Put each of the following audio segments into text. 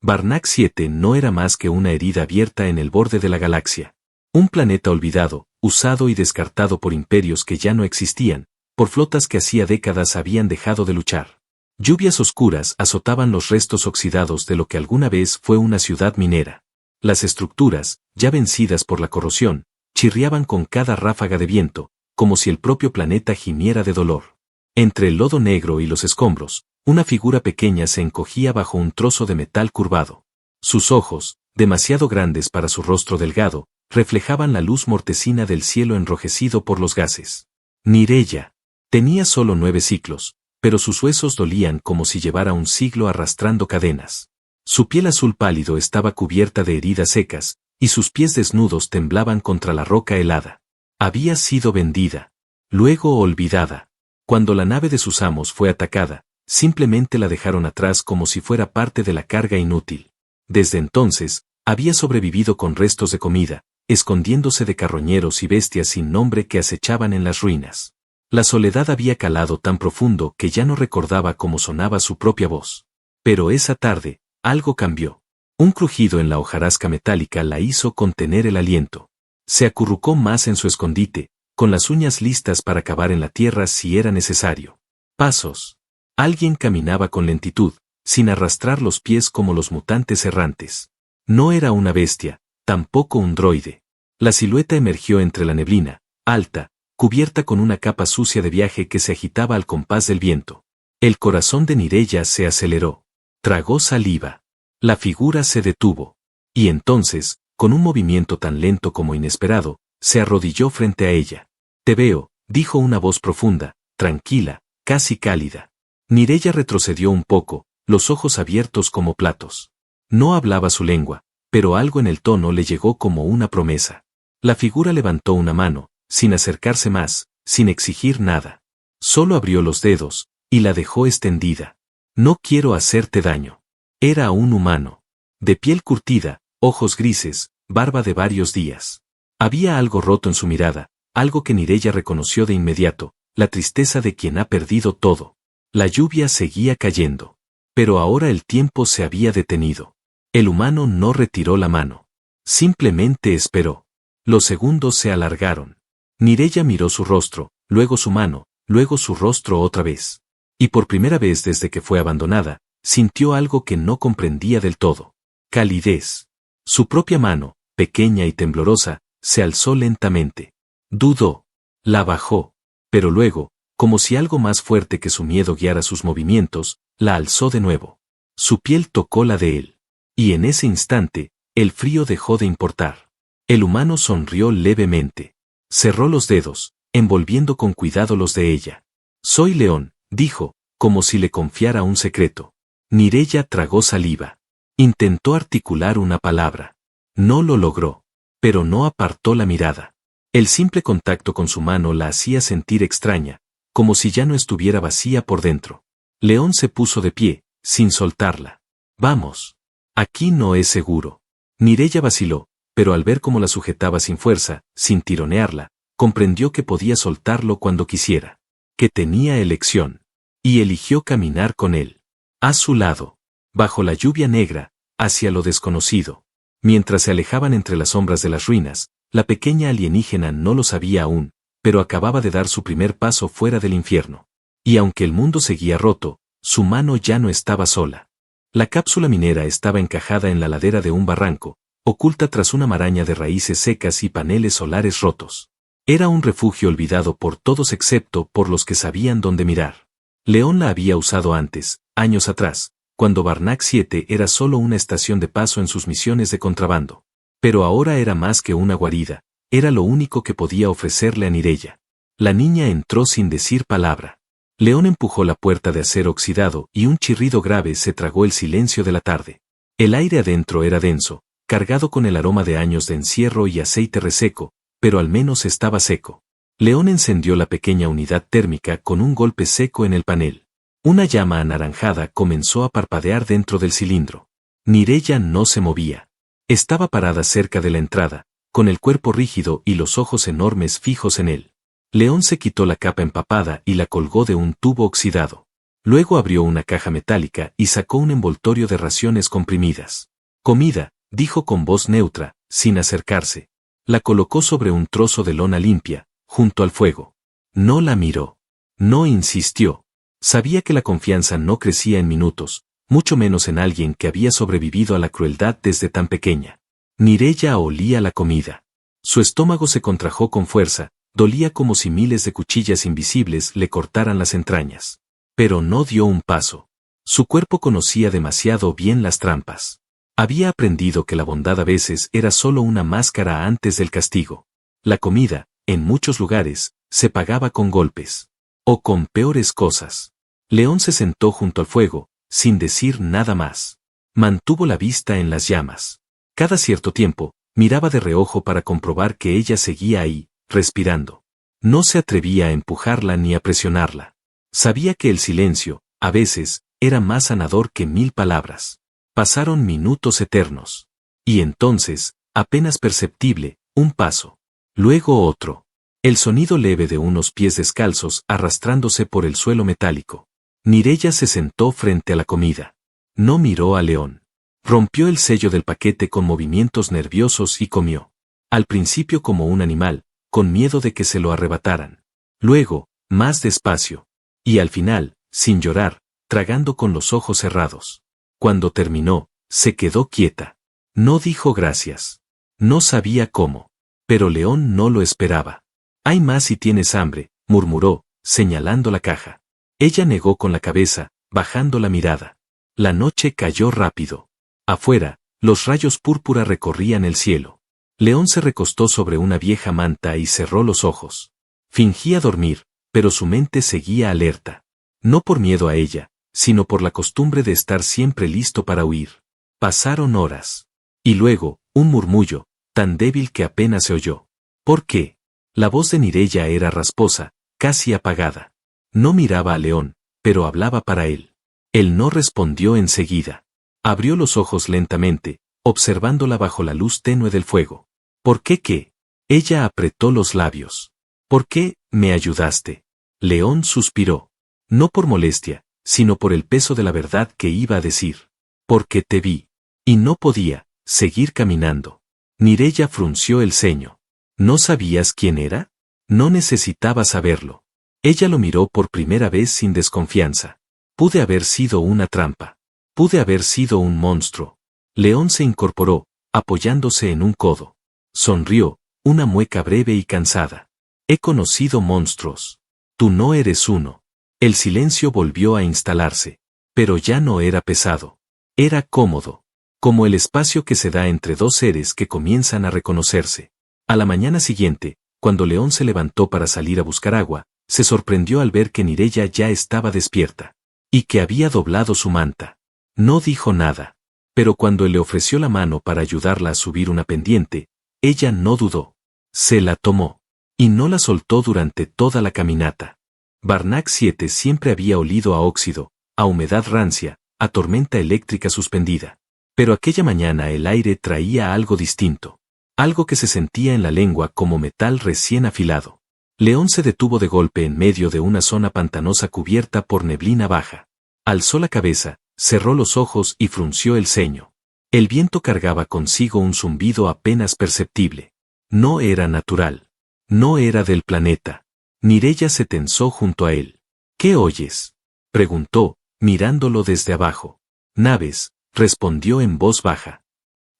Barnac 7 no era más que una herida abierta en el borde de la galaxia. Un planeta olvidado, usado y descartado por imperios que ya no existían, por flotas que hacía décadas habían dejado de luchar. Lluvias oscuras azotaban los restos oxidados de lo que alguna vez fue una ciudad minera. Las estructuras, ya vencidas por la corrosión, chirriaban con cada ráfaga de viento, como si el propio planeta gimiera de dolor. Entre el lodo negro y los escombros, una figura pequeña se encogía bajo un trozo de metal curvado. Sus ojos, demasiado grandes para su rostro delgado, reflejaban la luz mortecina del cielo enrojecido por los gases. Nirella. Tenía solo 9 ciclos, pero sus huesos dolían como si llevara un siglo arrastrando cadenas. Su piel azul pálido estaba cubierta de heridas secas, y sus pies desnudos temblaban contra la roca helada. Había sido vendida. Luego olvidada. Cuando la nave de sus amos fue atacada, simplemente la dejaron atrás como si fuera parte de la carga inútil. Desde entonces, había sobrevivido con restos de comida, escondiéndose de carroñeros y bestias sin nombre que acechaban en las ruinas. La soledad había calado tan profundo que ya no recordaba cómo sonaba su propia voz. Pero esa tarde, algo cambió. Un crujido en la hojarasca metálica la hizo contener el aliento. Se acurrucó más en su escondite, con las uñas listas para cavar en la tierra si era necesario. Pasos. Alguien caminaba con lentitud, sin arrastrar los pies como los mutantes errantes. No era una bestia, tampoco un droide. La silueta emergió entre la neblina, alta, cubierta con una capa sucia de viaje que se agitaba al compás del viento. El corazón de Nirella se aceleró. Tragó saliva. La figura se detuvo. Y entonces, con un movimiento tan lento como inesperado, se arrodilló frente a ella. «Te veo», dijo una voz profunda, tranquila, casi cálida. Nirella retrocedió un poco, los ojos abiertos como platos. No hablaba su lengua, pero algo en el tono le llegó como una promesa. La figura levantó una mano, sin acercarse más, sin exigir nada. Solo abrió los dedos, y la dejó extendida. «No quiero hacerte daño». Era un humano. De piel curtida, ojos grises, barba de varios días. Había algo roto en su mirada, algo que Nirella reconoció de inmediato, la tristeza de quien ha perdido todo. La lluvia seguía cayendo. Pero ahora el tiempo se había detenido. El humano no retiró la mano. Simplemente esperó. Los segundos se alargaron. Nirella miró su rostro, luego su mano, luego su rostro otra vez. Y por primera vez desde que fue abandonada, sintió algo que no comprendía del todo. Calidez. Su propia mano, pequeña y temblorosa, se alzó lentamente. Dudó. La bajó. Pero luego, como si algo más fuerte que su miedo guiara sus movimientos, la alzó de nuevo. Su piel tocó la de él. Y en ese instante, el frío dejó de importar. El humano sonrió levemente. Cerró los dedos, envolviendo con cuidado los de ella. «Soy León», dijo, como si le confiara un secreto. Nirella tragó saliva. Intentó articular una palabra. No lo logró. Pero no apartó la mirada. El simple contacto con su mano la hacía sentir extraña, como si ya no estuviera vacía por dentro. León se puso de pie, sin soltarla. «Vamos. Aquí no es seguro». Nirella vaciló, pero al ver cómo la sujetaba sin fuerza, sin tironearla, comprendió que podía soltarlo cuando quisiera. Que tenía elección. Y eligió caminar con él. A su lado. Bajo la lluvia negra, hacia lo desconocido. Mientras se alejaban entre las sombras de las ruinas, la pequeña alienígena no lo sabía aún, pero acababa de dar su primer paso fuera del infierno. Y aunque el mundo seguía roto, su mano ya no estaba sola. La cápsula minera estaba encajada en la ladera de un barranco, oculta tras una maraña de raíces secas y paneles solares rotos. Era un refugio olvidado por todos excepto por los que sabían dónde mirar. León la había usado antes, años atrás, cuando Barnac 7 era solo una estación de paso en sus misiones de contrabando. Pero ahora era más que una guarida, era lo único que podía ofrecerle a Nirella. La niña entró sin decir palabra. León empujó la puerta de acero oxidado y un chirrido grave se tragó el silencio de la tarde. El aire adentro era denso, cargado con el aroma de años de encierro y aceite reseco, pero al menos estaba seco. León encendió la pequeña unidad térmica con un golpe seco en el panel. Una llama anaranjada comenzó a parpadear dentro del cilindro. Nirella no se movía. Estaba parada cerca de la entrada, con el cuerpo rígido y los ojos enormes fijos en él. León se quitó la capa empapada y la colgó de un tubo oxidado. Luego abrió una caja metálica y sacó un envoltorio de raciones comprimidas. Comida, dijo con voz neutra, sin acercarse. La colocó sobre un trozo de lona limpia, junto al fuego. No la miró. No insistió. Sabía que la confianza no crecía en minutos, mucho menos en alguien que había sobrevivido a la crueldad desde tan pequeña. Mireya olía la comida. Su estómago se contrajo con fuerza, dolía como si miles de cuchillas invisibles le cortaran las entrañas. Pero no dio un paso. Su cuerpo conocía demasiado bien las trampas. Había aprendido que la bondad a veces era solo una máscara antes del castigo. La comida, en muchos lugares, se pagaba con golpes. O con peores cosas. León se sentó junto al fuego, sin decir nada más. Mantuvo la vista en las llamas. Cada cierto tiempo, miraba de reojo para comprobar que ella seguía ahí, respirando. No se atrevía a empujarla ni a presionarla. Sabía que el silencio, a veces, era más sanador que 1000 palabras. Pasaron minutos eternos. Y entonces, apenas perceptible, un paso. Luego otro. El sonido leve de unos pies descalzos arrastrándose por el suelo metálico. Mireya se sentó frente a la comida. No miró a León. Rompió el sello del paquete con movimientos nerviosos y comió. Al principio como un animal, con miedo de que se lo arrebataran. Luego, más despacio. Y al final, sin llorar, tragando con los ojos cerrados. Cuando terminó, se quedó quieta. No dijo gracias. No sabía cómo. Pero León no lo esperaba. Hay más si tienes hambre, murmuró, señalando la caja. Ella negó con la cabeza, bajando la mirada. La noche cayó rápido. Afuera, los rayos púrpura recorrían el cielo. León se recostó sobre una vieja manta y cerró los ojos. Fingía dormir, pero su mente seguía alerta. No por miedo a ella, sino por la costumbre de estar siempre listo para huir. Pasaron horas. Y luego, un murmullo, tan débil que apenas se oyó. ¿Por qué? La voz de Mireya era rasposa, casi apagada. No miraba a León, pero hablaba para él. Él no respondió enseguida. Abrió los ojos lentamente, observándola bajo la luz tenue del fuego. ¿Por qué qué? Ella apretó los labios. ¿Por qué me ayudaste? León suspiró. No por molestia, sino por el peso de la verdad que iba a decir. Porque te vi. Y no podía seguir caminando. Mireya frunció el ceño. ¿No sabías quién era? No necesitaba saberlo. Ella lo miró por primera vez sin desconfianza. Pude haber sido una trampa. Pude haber sido un monstruo. León se incorporó, apoyándose en un codo. Sonrió, una mueca breve y cansada. He conocido monstruos. Tú no eres uno. El silencio volvió a instalarse. Pero ya no era pesado. Era cómodo. Como el espacio que se da entre dos seres que comienzan a reconocerse. A la mañana siguiente, cuando León se levantó para salir a buscar agua, se sorprendió al ver que Mireya ya estaba despierta. Y que había doblado su manta. No dijo nada. Pero cuando él le ofreció la mano para ayudarla a subir una pendiente, ella no dudó. Se la tomó. Y no la soltó durante toda la caminata. Barnac 7 siempre había olido a óxido, a humedad rancia, a tormenta eléctrica suspendida. Pero aquella mañana el aire traía algo distinto. Algo que se sentía en la lengua como metal recién afilado. León se detuvo de golpe en medio de una zona pantanosa cubierta por neblina baja. Alzó la cabeza, cerró los ojos y frunció el ceño. El viento cargaba consigo un zumbido apenas perceptible. No era natural. No era del planeta. Mireya se tensó junto a él. ¿Qué oyes? Preguntó, mirándolo desde abajo. Naves, respondió en voz baja.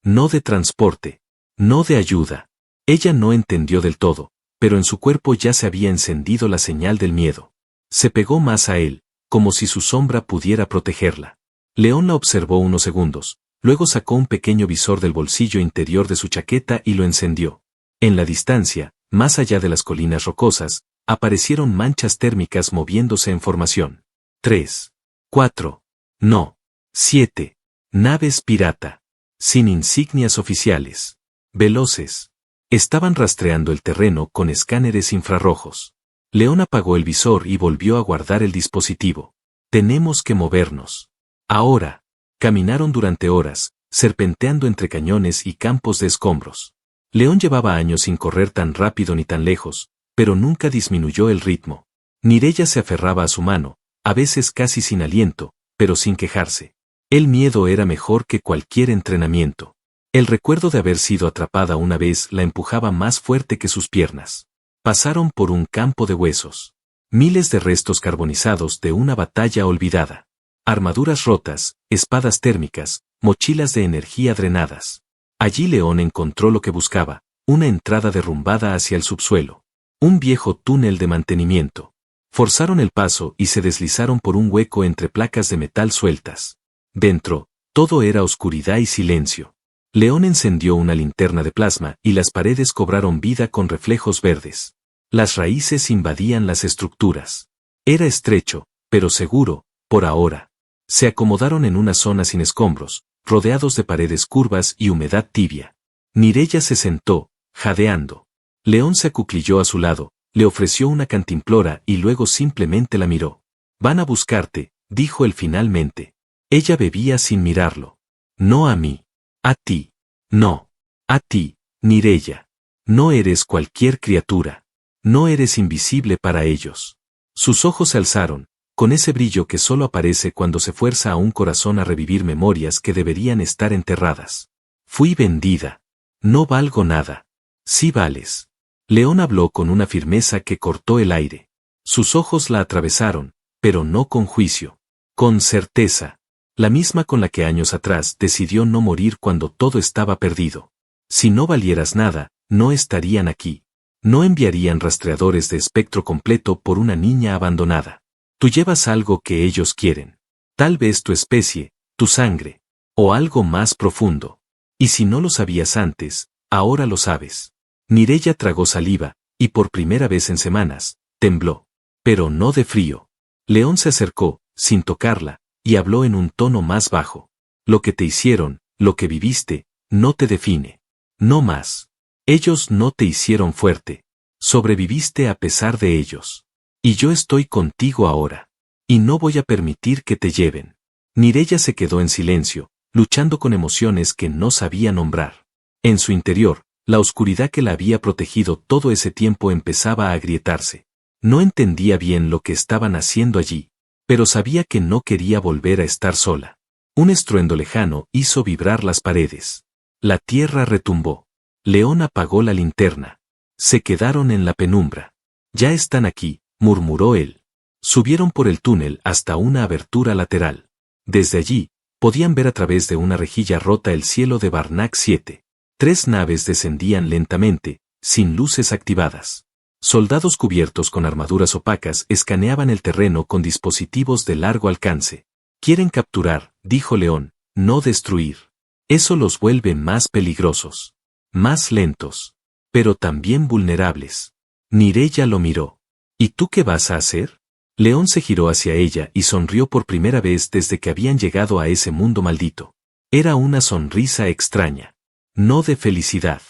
No de transporte. No de ayuda. Ella no entendió del todo, pero en su cuerpo ya se había encendido la señal del miedo. Se pegó más a él, como si su sombra pudiera protegerla. León la observó unos segundos, luego sacó un pequeño visor del bolsillo interior de su chaqueta y lo encendió. En la distancia, más allá de las colinas rocosas, aparecieron manchas térmicas moviéndose en formación. 3, 4, no, 7. Naves pirata. Sin insignias oficiales. Veloces. Estaban rastreando el terreno con escáneres infrarrojos. León apagó el visor y volvió a guardar el dispositivo. Tenemos que movernos. Ahora. Caminaron durante horas, serpenteando entre cañones y campos de escombros. León llevaba años sin correr tan rápido ni tan lejos, pero nunca disminuyó el ritmo. Mireya se aferraba a su mano, a veces casi sin aliento, pero sin quejarse. El miedo era mejor que cualquier entrenamiento. El recuerdo de haber sido atrapada una vez la empujaba más fuerte que sus piernas. Pasaron por un campo de huesos. Miles de restos carbonizados de una batalla olvidada. Armaduras rotas, espadas térmicas, mochilas de energía drenadas. Allí León encontró lo que buscaba, una entrada derrumbada hacia el subsuelo. Un viejo túnel de mantenimiento. Forzaron el paso y se deslizaron por un hueco entre placas de metal sueltas. Dentro, todo era oscuridad y silencio. León encendió una linterna de plasma y las paredes cobraron vida con reflejos verdes. Las raíces invadían las estructuras. Era estrecho, pero seguro, por ahora. Se acomodaron en una zona sin escombros, rodeados de paredes curvas y humedad tibia. Mireya se sentó, jadeando. León se acuclilló a su lado, le ofreció una cantimplora y luego simplemente la miró. «Van a buscarte», dijo él finalmente. Ella bebía sin mirarlo. «No a mí. A ti. No. A ti, Mireya. No eres cualquier criatura. No eres invisible para ellos». Sus ojos se alzaron, con ese brillo que solo aparece cuando se fuerza a un corazón a revivir memorias que deberían estar enterradas. «Fui vendida. No valgo nada. Sí vales». León habló con una firmeza que cortó el aire. Sus ojos la atravesaron, pero no con juicio. Con certeza. La misma con la que años atrás decidió no morir cuando todo estaba perdido. Si no valieras nada, no estarían aquí. No enviarían rastreadores de espectro completo por una niña abandonada. Tú llevas algo que ellos quieren. Tal vez tu especie, tu sangre. O algo más profundo. Y si no lo sabías antes, ahora lo sabes. Mireya tragó saliva, y por primera vez en semanas, tembló. Pero no de frío. León se acercó, sin tocarla, y habló en un tono más bajo. Lo que te hicieron, lo que viviste, no te define. No más. Ellos no te hicieron fuerte. Sobreviviste a pesar de ellos. Y yo estoy contigo ahora. Y no voy a permitir que te lleven. Mireya se quedó en silencio, luchando con emociones que no sabía nombrar. En su interior, la oscuridad que la había protegido todo ese tiempo empezaba a agrietarse. No entendía bien lo que estaban haciendo allí, pero sabía que no quería volver a estar sola. Un estruendo lejano hizo vibrar las paredes. La tierra retumbó. León apagó la linterna. Se quedaron en la penumbra. «Ya están aquí», murmuró él. Subieron por el túnel hasta una abertura lateral. Desde allí, podían ver a través de una rejilla rota el cielo de Barnac 7. 3 naves descendían lentamente, sin luces activadas. Soldados cubiertos con armaduras opacas escaneaban el terreno con dispositivos de largo alcance. «Quieren capturar», dijo León, «no destruir. Eso los vuelve más peligrosos. Más lentos. Pero también vulnerables». Mireya lo miró. «¿Y tú qué vas a hacer?». León se giró hacia ella y sonrió por primera vez desde que habían llegado a ese mundo maldito. Era una sonrisa extraña. No de felicidad,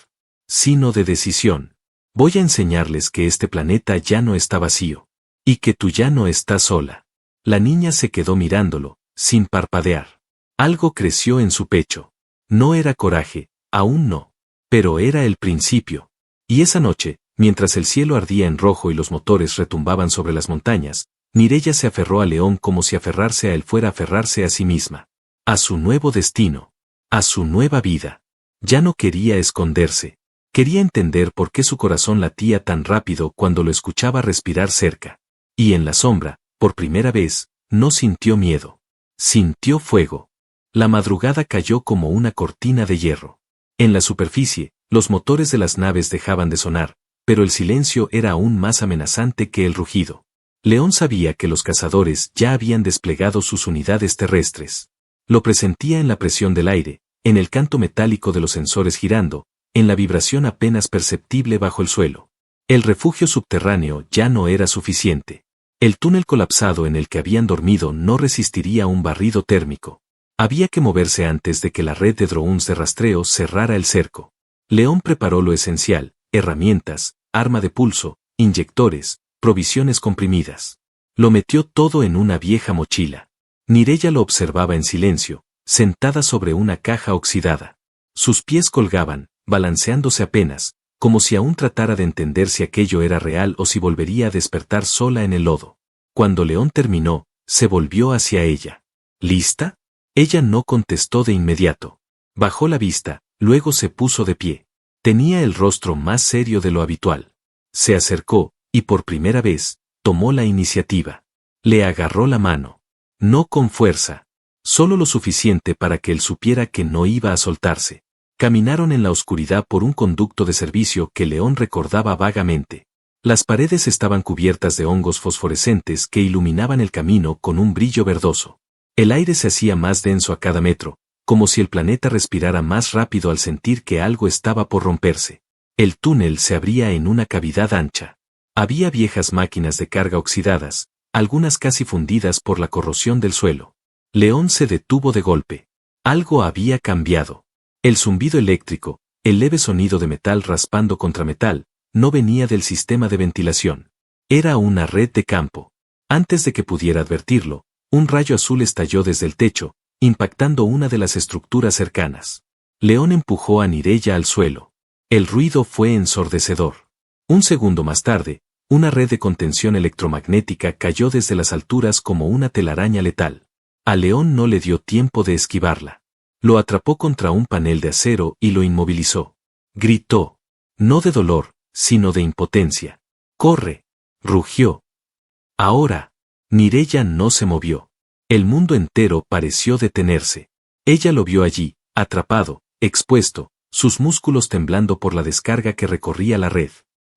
sino de decisión. «Voy a enseñarles que este planeta ya no está vacío. Y que tú ya no estás sola». La niña se quedó mirándolo, sin parpadear. Algo creció en su pecho. No era coraje, aún no. Pero era el principio. Y esa noche, mientras el cielo ardía en rojo y los motores retumbaban sobre las montañas, Mireya se aferró a León como si aferrarse a él fuera aferrarse a sí misma. A su nuevo destino. A su nueva vida. Ya no quería esconderse. Quería entender por qué su corazón latía tan rápido cuando lo escuchaba respirar cerca. Y en la sombra, por primera vez, no sintió miedo. Sintió fuego. La madrugada cayó como una cortina de hierro. En la superficie, los motores de las naves dejaban de sonar, pero el silencio era aún más amenazante que el rugido. León sabía que los cazadores ya habían desplegado sus unidades terrestres. Lo presentía en la presión del aire, en el canto metálico de los sensores girando, en la vibración apenas perceptible bajo el suelo. El refugio subterráneo ya no era suficiente. El túnel colapsado en el que habían dormido no resistiría un barrido térmico. Había que moverse antes de que la red de drones de rastreo cerrara el cerco. León preparó lo esencial: herramientas, arma de pulso, inyectores, provisiones comprimidas. Lo metió todo en una vieja mochila. Mireya lo observaba en silencio, sentada sobre una caja oxidada. Sus pies colgaban, balanceándose apenas, como si aún tratara de entender si aquello era real o si volvería a despertar sola en el lodo. Cuando León terminó, Se volvió hacia ella. ¿Lista? Ella no contestó de inmediato. Bajó la vista, luego se puso de pie. Tenía el rostro más serio de lo habitual. Se acercó, y por primera vez, tomó la iniciativa. Le agarró la mano. No con fuerza. Solo lo suficiente para que él supiera que no iba a soltarse. Caminaron en la oscuridad por un conducto de servicio que León recordaba vagamente. Las paredes estaban cubiertas de hongos fosforescentes que iluminaban el camino con un brillo verdoso. El aire se hacía más denso a cada metro, como si el planeta respirara más rápido al sentir que algo estaba por romperse. El túnel se abría en una cavidad ancha. Había viejas máquinas de carga oxidadas, algunas casi fundidas por la corrosión del suelo. León se detuvo de golpe. Algo había cambiado. El zumbido eléctrico, el leve sonido de metal raspando contra metal, no venía del sistema de ventilación. Era una red de campo. Antes de que pudiera advertirlo, un rayo azul estalló desde el techo, impactando una de las estructuras cercanas. León empujó a Mireya al suelo. El ruido fue ensordecedor. Un segundo más tarde, una red de contención electromagnética cayó desde las alturas como una telaraña letal. A León no le dio tiempo de esquivarla. Lo atrapó contra un panel de acero y lo inmovilizó. Gritó. No de dolor, sino de impotencia. ¡Corre! Rugió. Ahora. Mireya no se movió. El mundo entero pareció detenerse. Ella lo vio allí, atrapado, expuesto, sus músculos temblando por la descarga que recorría la red.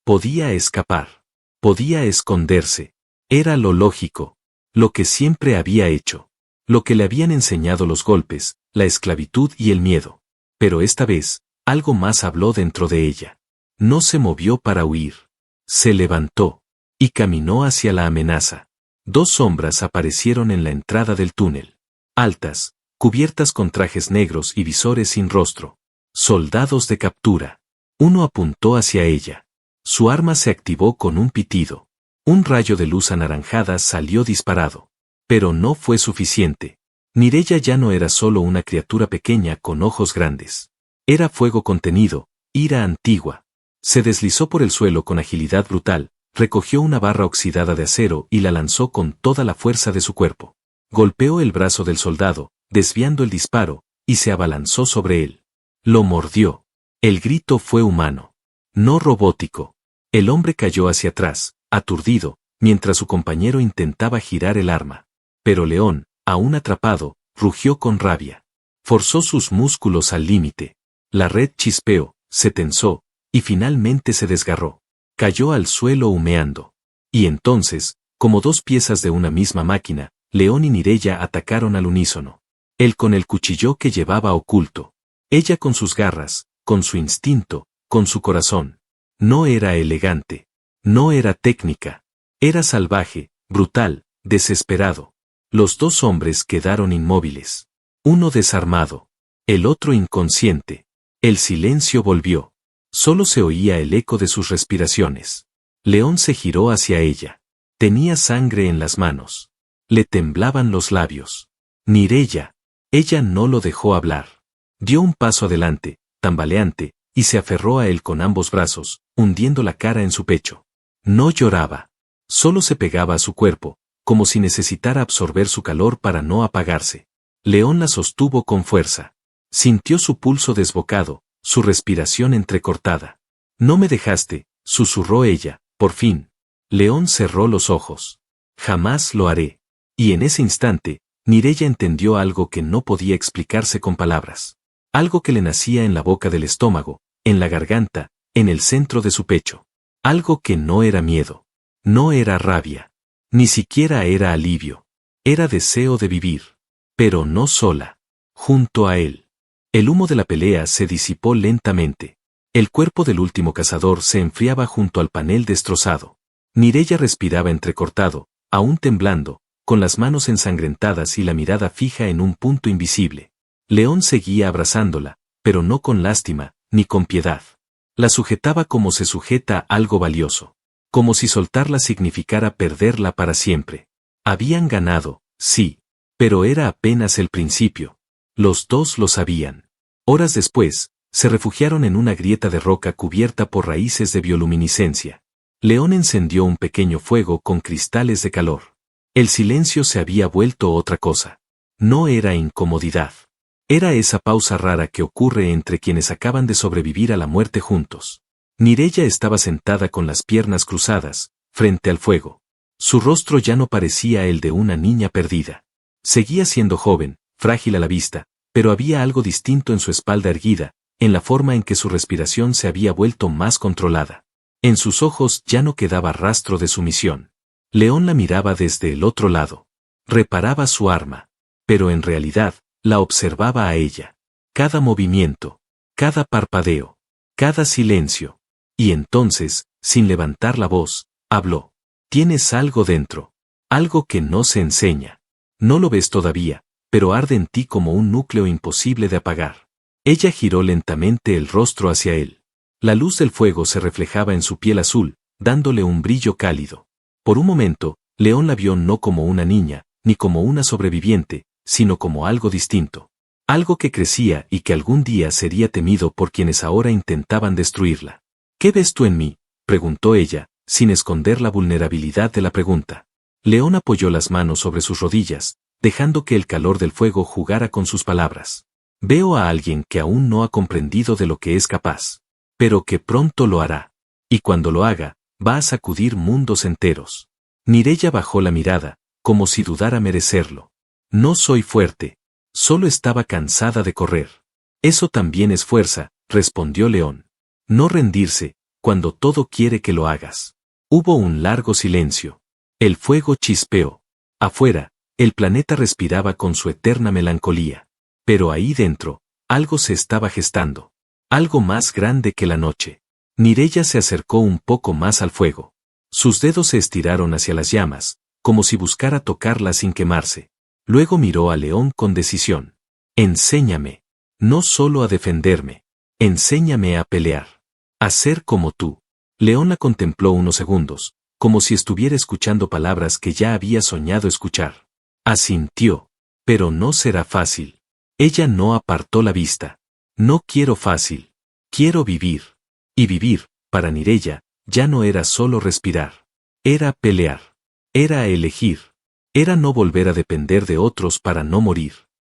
Podía escapar. Podía esconderse. Era lo lógico. Lo que siempre había hecho. Lo que le habían enseñado los golpes, la esclavitud y el miedo. Pero esta vez, algo más habló dentro de ella. No se movió para huir. Se levantó. Y caminó hacia la amenaza. Dos sombras aparecieron en la entrada del túnel. Altas, cubiertas con trajes negros y visores sin rostro. Soldados de captura. Uno apuntó hacia ella. Su arma se activó con un pitido. Un rayo de luz anaranjada salió disparado. Pero no fue suficiente. Mireya ya no era solo una criatura pequeña con ojos grandes. Era fuego contenido, ira antigua. Se deslizó por el suelo con agilidad brutal, recogió una barra oxidada de acero y la lanzó con toda la fuerza de su cuerpo. Golpeó el brazo del soldado, desviando el disparo, y se abalanzó sobre él. Lo mordió. El grito fue humano. No robótico. El hombre cayó hacia atrás, aturdido, mientras su compañero intentaba girar el arma. Pero León, aún atrapado, rugió con rabia. Forzó sus músculos al límite. La red chispeó, se tensó, y finalmente se desgarró. Cayó al suelo humeando. Y entonces, como dos piezas de una misma máquina, León y Mireya atacaron al unísono. Él con el cuchillo que llevaba oculto. Ella con sus garras, con su instinto, con su corazón. No era elegante. No era técnica. Era salvaje, brutal, desesperado. Los dos hombres quedaron inmóviles. Uno desarmado. El otro inconsciente. El silencio volvió. Solo se oía el eco de sus respiraciones. León se giró hacia ella. Tenía sangre en las manos. Le temblaban los labios. Mireya. Ella no lo dejó hablar. Dio un paso adelante, tambaleante, y se aferró a él con ambos brazos, hundiendo la cara en su pecho. No lloraba. Solo se pegaba a su cuerpo, como si necesitara absorber su calor para no apagarse. León la sostuvo con fuerza. Sintió su pulso desbocado, su respiración entrecortada. No me dejaste, susurró ella, por fin. León cerró los ojos. Jamás lo haré. Y en ese instante, Mireya entendió algo que no podía explicarse con palabras. Algo que le nacía en la boca del estómago, en la garganta, en el centro de su pecho. Algo que no era miedo. No era rabia. Ni siquiera era alivio. Era deseo de vivir. Pero no sola. Junto a él. El humo de la pelea se disipó lentamente. El cuerpo del último cazador se enfriaba junto al panel destrozado. Mireya respiraba entrecortado, aún temblando, con las manos ensangrentadas y la mirada fija en un punto invisible. León seguía abrazándola, pero no con lástima, ni con piedad. La sujetaba como se sujeta algo valioso. Como si soltarla significara perderla para siempre. Habían ganado, sí. Pero era apenas el principio. Los dos lo sabían. Horas después, se refugiaron en una grieta de roca cubierta por raíces de bioluminiscencia. León encendió un pequeño fuego con cristales de calor. El silencio se había vuelto otra cosa. No era incomodidad. Era esa pausa rara que ocurre entre quienes acaban de sobrevivir a la muerte juntos. Mireya estaba sentada con las piernas cruzadas, frente al fuego. Su rostro ya no parecía el de una niña perdida. Seguía siendo joven, frágil a la vista, pero había algo distinto en su espalda erguida, en la forma en que su respiración se había vuelto más controlada. En sus ojos ya no quedaba rastro de sumisión. León la miraba desde el otro lado. Reparaba su arma. Pero en realidad, la observaba a ella. Cada movimiento, cada parpadeo, cada silencio. Y entonces, sin levantar la voz, habló. Tienes algo dentro. Algo que no se enseña. No lo ves todavía, pero arde en ti como un núcleo imposible de apagar. Ella giró lentamente el rostro hacia él. La luz del fuego se reflejaba en su piel azul, dándole un brillo cálido. Por un momento, León la vio no como una niña, ni como una sobreviviente, sino como algo distinto. Algo que crecía y que algún día sería temido por quienes ahora intentaban destruirla. ¿Qué ves tú en mí?, preguntó ella, sin esconder la vulnerabilidad de la pregunta. León apoyó las manos sobre sus rodillas, dejando que el calor del fuego jugara con sus palabras. Veo a alguien que aún no ha comprendido de lo que es capaz, pero que pronto lo hará. Y cuando lo haga, va a sacudir mundos enteros. Mireya bajó la mirada, como si dudara merecerlo. No soy fuerte. Solo estaba cansada de correr. Eso también es fuerza, respondió León. No rendirse, cuando todo quiere que lo hagas. Hubo un largo silencio. El fuego chispeó. Afuera, el planeta respiraba con su eterna melancolía. Pero ahí dentro, algo se estaba gestando. Algo más grande que la noche. Mireya se acercó un poco más al fuego. Sus dedos se estiraron hacia las llamas, como si buscara tocarlas sin quemarse. Luego miró a León con decisión. Enséñame. No solo a defenderme. Enséñame a pelear. A ser como tú. León la contempló unos segundos, como si estuviera escuchando palabras que ya había soñado escuchar. Asintió. Pero no será fácil. Ella no apartó la vista. No quiero fácil. Quiero vivir. Y vivir, para Mireya, ya no era solo respirar. Era pelear. Era elegir. Era no volver a depender de otros para no morir.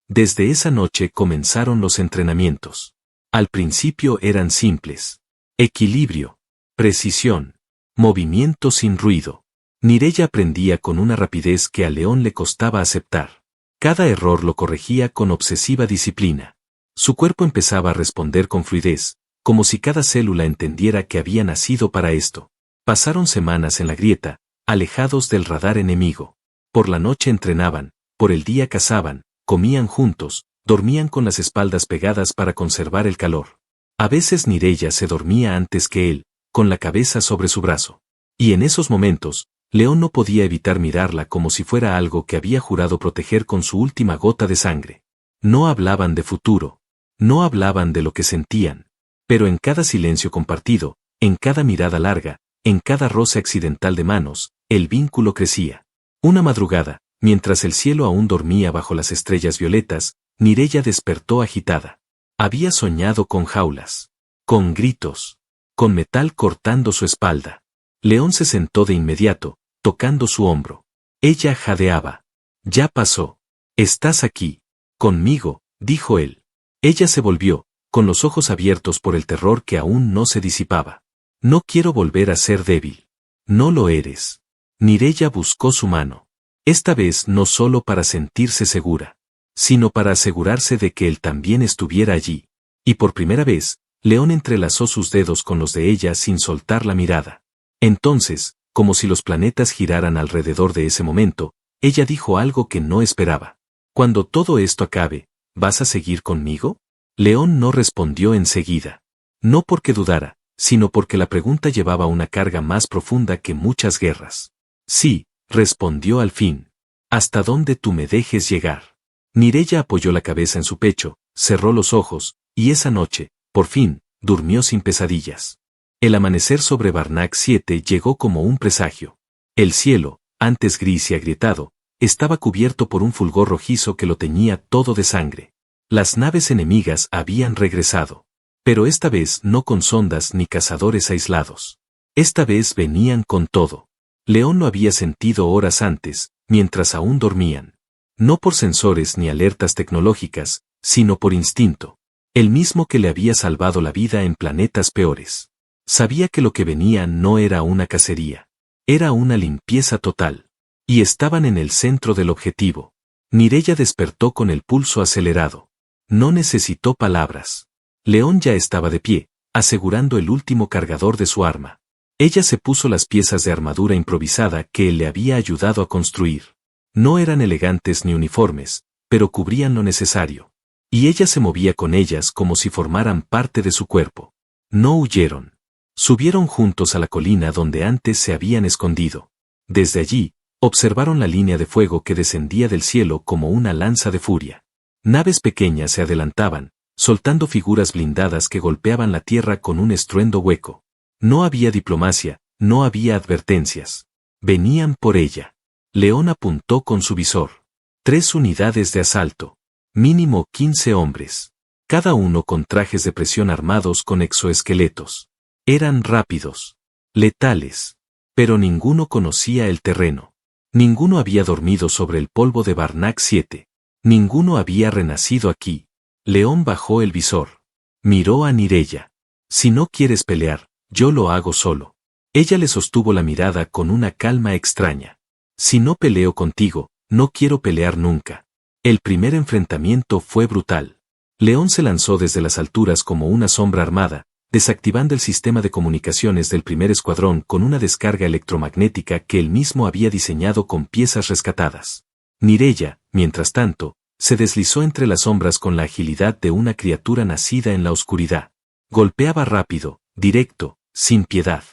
Desde esa noche comenzaron los entrenamientos. Al principio eran simples. Equilibrio. Precisión. Movimiento sin ruido. Mireya aprendía con una rapidez que a León le costaba aceptar. Cada error lo corregía con obsesiva disciplina. Su cuerpo empezaba a responder con fluidez, como si cada célula entendiera que había nacido para esto. Pasaron semanas en la grieta, alejados del radar enemigo. Por la noche entrenaban, por el día cazaban, comían juntos, dormían con las espaldas pegadas para conservar el calor. A veces Mireya se dormía antes que él, con la cabeza sobre su brazo. Y en esos momentos, León no podía evitar mirarla como si fuera algo que había jurado proteger con su última gota de sangre. No hablaban de futuro. No hablaban de lo que sentían. Pero en cada silencio compartido, en cada mirada larga, en cada roce accidental de manos, el vínculo crecía. Una madrugada, mientras el cielo aún dormía bajo las estrellas violetas, Mireya despertó agitada. Había soñado con jaulas. Con gritos. Con metal cortando su espalda. León se sentó de inmediato, tocando su hombro. Ella jadeaba. Ya pasó. Estás aquí. Conmigo, dijo él. Ella se volvió, con los ojos abiertos por el terror que aún no se disipaba. No quiero volver a ser débil. No lo eres. Mireya buscó su mano. Esta vez no solo para sentirse segura, sino para asegurarse de que él también estuviera allí. Y por primera vez, León entrelazó sus dedos con los de ella sin soltar la mirada. Entonces, como si los planetas giraran alrededor de ese momento, ella dijo algo que no esperaba. Cuando todo esto acabe, ¿vas a seguir conmigo? León no respondió enseguida. No porque dudara, sino porque la pregunta llevaba una carga más profunda que muchas guerras. Sí, respondió al fin. ¿Hasta dónde tú me dejes llegar? Mireya apoyó la cabeza en su pecho, cerró los ojos, y esa noche, por fin, durmió sin pesadillas. El amanecer sobre Barnac 7 llegó como un presagio. El cielo, antes gris y agrietado, estaba cubierto por un fulgor rojizo que lo teñía todo de sangre. Las naves enemigas habían regresado. Pero esta vez no con sondas ni cazadores aislados. Esta vez venían con todo. León lo había sentido horas antes, mientras aún dormían. No por sensores ni alertas tecnológicas, sino por instinto. El mismo que le había salvado la vida en planetas peores. Sabía que lo que venía no era una cacería. Era una limpieza total. Y estaban en el centro del objetivo. Mireya despertó con el pulso acelerado. No necesitó palabras. León ya estaba de pie, asegurando el último cargador de su arma. Ella se puso las piezas de armadura improvisada que él le había ayudado a construir. No eran elegantes ni uniformes, pero cubrían lo necesario. Y ella se movía con ellas como si formaran parte de su cuerpo. No huyeron. Subieron juntos a la colina donde antes se habían escondido. Desde allí, observaron la línea de fuego que descendía del cielo como una lanza de furia. Naves pequeñas se adelantaban, soltando figuras blindadas que golpeaban la tierra con un estruendo hueco. No había diplomacia, no había advertencias. Venían por ella. León apuntó con su visor. 3 unidades de asalto. Mínimo 15 hombres. Cada uno con trajes de presión armados con exoesqueletos. Eran rápidos. Letales. Pero ninguno conocía el terreno. Ninguno había dormido sobre el polvo de Barnac 7. Ninguno había renacido aquí. León bajó el visor. Miró a Mireya. Si no quieres pelear, yo lo hago solo. Ella le sostuvo la mirada con una calma extraña. Si no peleo contigo, no quiero pelear nunca. El primer enfrentamiento fue brutal. León se lanzó desde las alturas como una sombra armada, desactivando el sistema de comunicaciones del primer escuadrón con una descarga electromagnética que él mismo había diseñado con piezas rescatadas. Mireya, mientras tanto, se deslizó entre las sombras con la agilidad de una criatura nacida en la oscuridad. Golpeaba rápido, directo, sin piedad.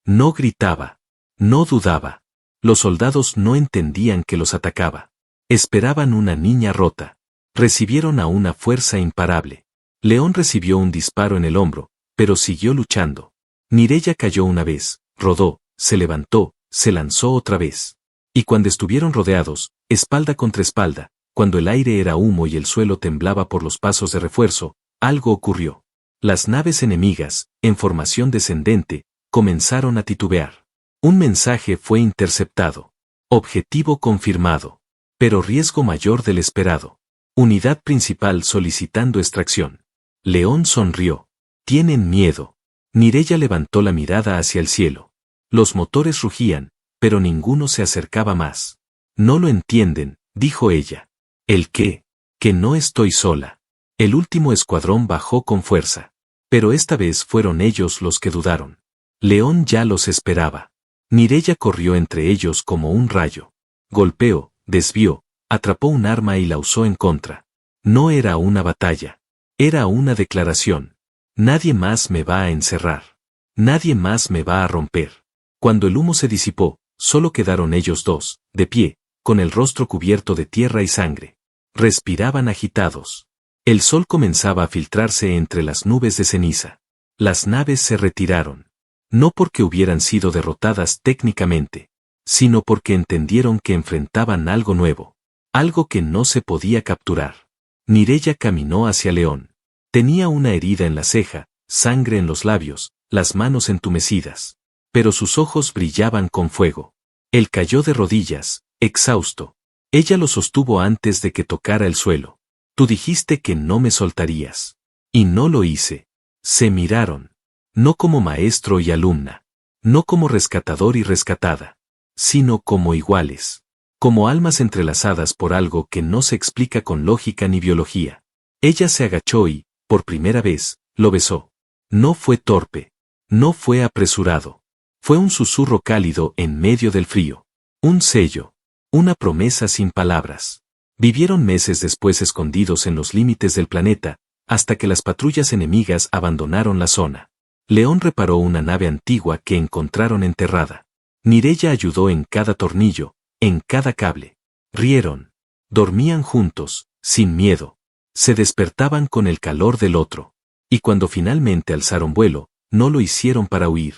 No gritaba. No dudaba. Los soldados no entendían que los atacaba. Esperaban una niña rota. Recibieron a una fuerza imparable. León recibió un disparo en el hombro, pero siguió luchando. Mireya cayó una vez, rodó, se levantó, se lanzó otra vez. Y cuando estuvieron rodeados, espalda contra espalda, cuando el aire era humo y el suelo temblaba por los pasos de refuerzo, algo ocurrió. Las naves enemigas, en formación descendente, comenzaron a titubear. Un mensaje fue interceptado. Objetivo confirmado. Pero riesgo mayor del esperado. Unidad principal solicitando extracción. León sonrió. Tienen miedo. Mireya levantó la mirada hacia el cielo. Los motores rugían, pero ninguno se acercaba más. No lo entienden, dijo ella. ¿El qué? Que no estoy sola. El último escuadrón bajó con fuerza. Pero esta vez fueron ellos los que dudaron. León ya los esperaba. Mireya corrió entre ellos como un rayo. Golpeó, desvió, atrapó un arma y la usó en contra. No era una batalla. Era una declaración. Nadie más me va a encerrar. Nadie más me va a romper. Cuando el humo se disipó, solo quedaron ellos dos, de pie, con el rostro cubierto de tierra y sangre. Respiraban agitados. El sol comenzaba a filtrarse entre las nubes de ceniza. Las naves se retiraron. No porque hubieran sido derrotadas técnicamente, sino porque entendieron que enfrentaban algo nuevo. Algo que no se podía capturar. Mireya caminó hacia León. Tenía una herida en la ceja, sangre en los labios, las manos entumecidas. Pero sus ojos brillaban con fuego. Él cayó de rodillas, exhausto. Ella lo sostuvo antes de que tocara el suelo. Tú dijiste que no me soltarías. Y no lo hice. Se miraron. No como maestro y alumna. No como rescatador y rescatada. Sino como iguales. Como almas entrelazadas por algo que no se explica con lógica ni biología. Ella se agachó y, por primera vez, lo besó. No fue torpe. No fue apresurado. Fue un susurro cálido en medio del frío. Un sello. Una promesa sin palabras. Vivieron meses después escondidos en los límites del planeta, hasta que las patrullas enemigas abandonaron la zona. León reparó una nave antigua que encontraron enterrada. Mireya ayudó en cada tornillo, en cada cable. Rieron. Dormían juntos, sin miedo. Se despertaban con el calor del otro. Y cuando finalmente alzaron vuelo, no lo hicieron para huir.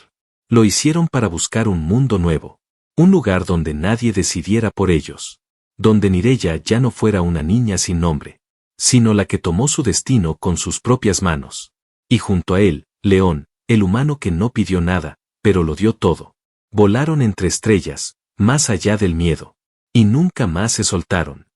Lo hicieron para buscar un mundo nuevo. Un lugar donde nadie decidiera por ellos. Donde Mireya ya no fuera una niña sin nombre, sino la que tomó su destino con sus propias manos. Y junto a él, León, el humano que no pidió nada, pero lo dio todo. Volaron entre estrellas, más allá del miedo. Y nunca más se soltaron.